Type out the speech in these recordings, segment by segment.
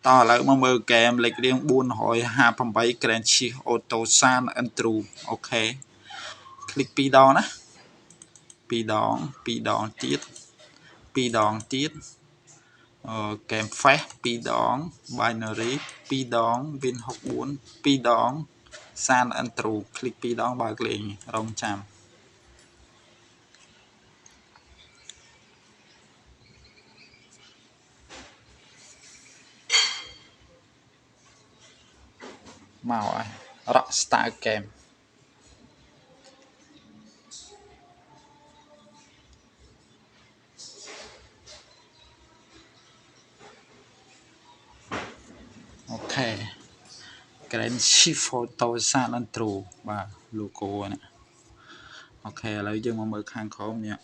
ឥឡូវមកមើលហ្គេមលេខរៀង458 Grand Chief Auto San Intro អូខេ click 2 ដងណា2 ដង2 ដងទៀត2 ដងទៀតgame face 2 ដង binary 2 ដង win 64 2 ដង San Intro click 2 ដងបើកលេងរងចាំមកហើយ Rockstar Game អូខេ Grand Chief Photo San Intro បាទ logo នេះអូខេឥឡូវយើងមកមើលខាងក្រោមនេះ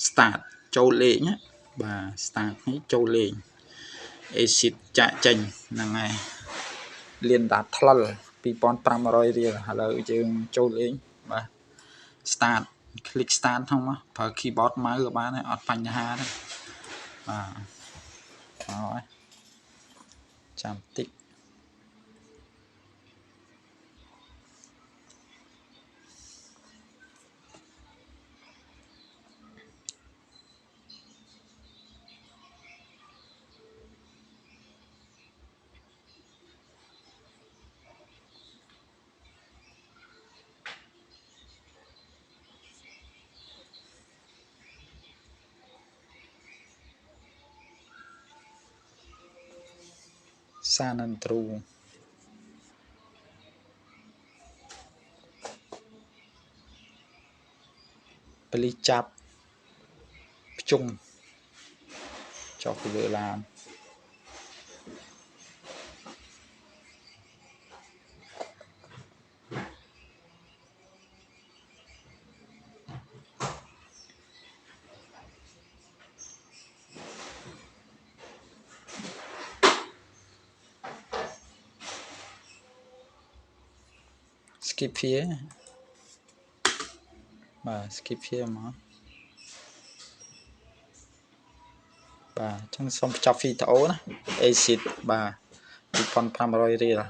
start ចូលលេងណាបាទ start នេះចូលលេង exit ចាក់ចេញហ្នឹងហើយលៀនដាថ្លុល 2500 រៀលឥឡូវយើងចូលលេងបាទ start click start ហ្នឹងមកប្រើ keyboard ម៉ៅក៏បានដែរអត់បញ្ហាទេបាទមកហើយចាំតិចសានន្ទ្រូប៉លីចាប់ភ្ជុំចុះទៅលើឡានskip here បាទ skip here មកបាទអញ្ចឹងសូមបញ្ចប់វីដេអូណា exit បាទ 2500 រៀល